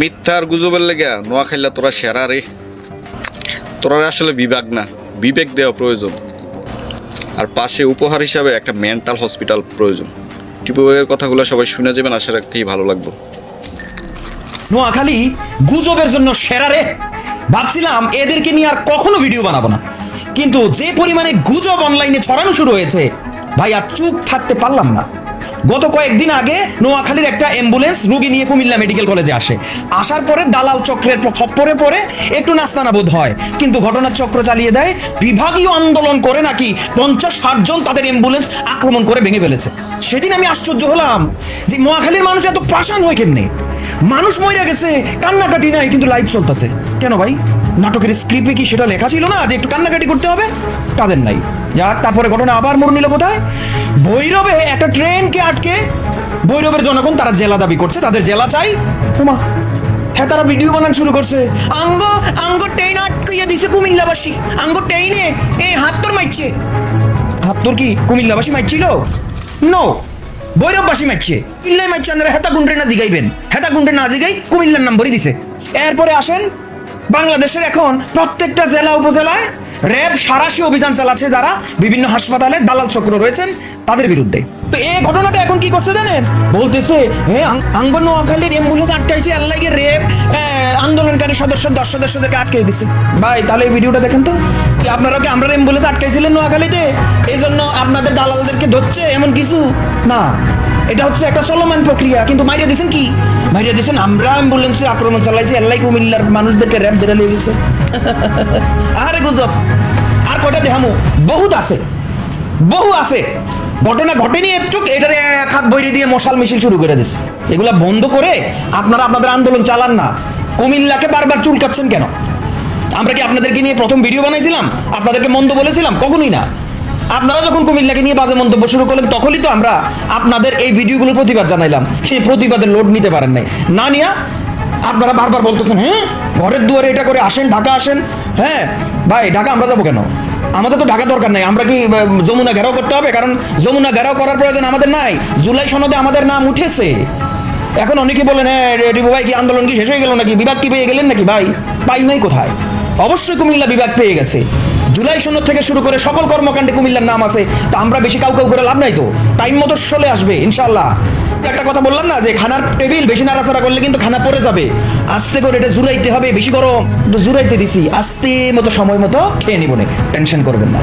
মিথ্যার গুজবের লেগে নোয়াখাইলা তোরা সেরা রে। তোরা আসলে বিভাগ না, বিবেক দেওয়া প্রয়োজন। আর পাশে উপহার হিসাবে একটা মেন্টাল হসপিটাল প্রয়োজন। টিপের কথাগুলো সবাই শুনে যাবেন, আশা রাখি ভালো লাগবে। নোয়াখালী গুজবের জন্য সেরা রে। ভাবছিলাম এদেরকে নিয়ে আর কখনো ভিডিও বানাবো না, কিন্তু যে পরিমাণে গুজব অনলাইনে ছড়ানো শুরু হয়েছে ভাই আর চুপ থাকতে পারলাম না। গত কয়েকদিন আগে নোয়াখালীর একটা অ্যাম্বুলেন্স রোগী নিয়ে কুমিল্লা মেডিকেল কলেজে আসার পরে দালাল চক্রের খপ্পরে পরে একটু নাস্তানা বোধ হয়, কিন্তু ঘটনার চক্র চালিয়ে দেয়। বিভাগীয় আন্দোলন করে নাকি 50-60 জন তাদের অ্যাম্বুলেন্স আক্রমণ করে ভেঙে ফেলেছে। সেদিন আমি আশ্চর্য হলাম যে নোয়াখালীর মানুষ এত পাষাণ হয় কেমনে। মানুষ মরে গেছে, কান্নাকাটি নাই, কিন্তু লাইভ চলতেছে কেন ভাই? নাটকের স্ক্রিপ্টে কি সেটা লেখা ছিল না যে একটু কান্নাকাটি করতে হবে? তাদের নাই। যাক, তারপরে ঘটনা আবার মোড় নিল কোথায়? ভৈরবে একটা ট্রেনকে আটকে ভৈরবের জনগণ তারা জেলা দাবি করছে, তাদের জেলা চাই। ওমা, হ্যাঁ, তারা ভিডিও বানান শুরু করছে। আঙ্গ ট্রেন আটকাইয়া দিছে কুমিল্লাবাসী, আঙ্গ ট্রেনে হাত তোর মারছে। হাত তোর কি কুমিল্লাবাসী মারছিল? নো, ভৈরববাসী মারছে। ইল্লাই মারছে, আপনারা হেতা গুন্ডে না জিগাইবেন, হেতা গুন্ডে না জিগাই কুমিল্লার নাম্বারই দিছে। এরপরে আসেন বাংলাদেশের এখন প্রত্যেকটা জেলা উপজেলায় র্যাব সারাশি অভিযান চালাচ্ছে, যারা বিভিন্ন হাসপাতালে দালাল চক্র রয়েছেন তাদের বিরুদ্ধে। তো এই ঘটনাটা এখন কি করছে জানেন? বলতেছে আঙ্গ নোয়াখালীর অ্যাম্বুলেন্স আটকাইছে, আল্লাহকে র্যাব আন্দোলনকারী সদস্যদেরকে আটকে দিছে। ভাই তাহলে এই ভিডিওটা দেখেন তো, কি আপনারা কি আমরা অ্যাম্বুলেন্স আটকাইছিলেন নোয়াখালীতে এই জন্য আপনাদের দালালদেরকে ধরছে এমন কিছু না। এটা হচ্ছে একটা চলমান প্রক্রিয়া। কিন্তু মাইরিয়া দিয়েছেন কি? মাইরিয়া দিয়েছেন আমরা অ্যাম্বুলেন্সে আক্রমণ চালাইছি, আল্লাহ কুমিল্লার মানুষদেরকে র্যাব ধরে নিয়ে গেছে। আরে গুজব আর কটা দেখামু? বহু আছে। ঘটনা ঘটেনি একটু, এটারে এক হাত বইরে দিয়ে মশাল মিছিল শুরু করে দিচ্ছে। এগুলা বন্ধ করে আপনারা আপনাদের আন্দোলন চালান না। কুমিল্লাকে বারবার চুলকাচ্ছেন কেন? আমরা কি আপনাদেরকে নিয়ে প্রথম ভিডিও বানাইছিলাম? আপনাদেরকে মন্দ বলেছিলাম? কখনোই না। আপনারা যখন কুমিল্লাকে নিয়ে বাজে মন্তব্য শুরু করলেন তখনই তো আমরা আপনাদের এই ভিডিওগুলোর প্রতিবাদ জানাইলাম। সেই প্রতিবাদের লোড নিতে পারেন নাই, না নিয়া আপনারা বারবার বলতেছেন হ্যাঁ ঘরের দুয়ারে এটা করে আসেন, ঢাকা আসেন। হ্যাঁ ভাই, ঢাকা আমরা যাবো কেন? আমাদের তো ঢাকা দরকার নাই। আমরা কি যমুনা ঘেরাও করতে হবে? কারণ যমুনা ঘেরাও করার প্রয়োজন আমাদের নাই। জুলাই সনদে আমাদের নাম উঠেছে। এখন অনেকে বলেন হ্যাঁ রিপু ভাই কি আন্দোলন কি শেষ হয়ে গেল নাকি, বিভাগ কি পেয়ে গেলেন নাকি? ভাই পাই নাই কোথায়? অবশ্যই কুমিল্লা বিভাগ পেয়ে গেছে। জুলাই সনদ থেকে শুরু করে সকল কর্মকাণ্ডে কুমিল্লার নাম আছে। তো আমরা বেশি কাউ করে লাভ নাই, তো টাইম মতো চলে আসবে ইনশাল্লাহ। একটা কথা বললাম না যে খানার টেবিল বেশি নাড়াচাড়া করলে কিন্তু খানা পড়ে যাবে। আস্তে করে এটা জুড়াইতে হবে, বেশি গরম জুড়াইতে দিছি, আস্তে মতো সময় মতো খেয়ে নিব, টেনশন করবেন না।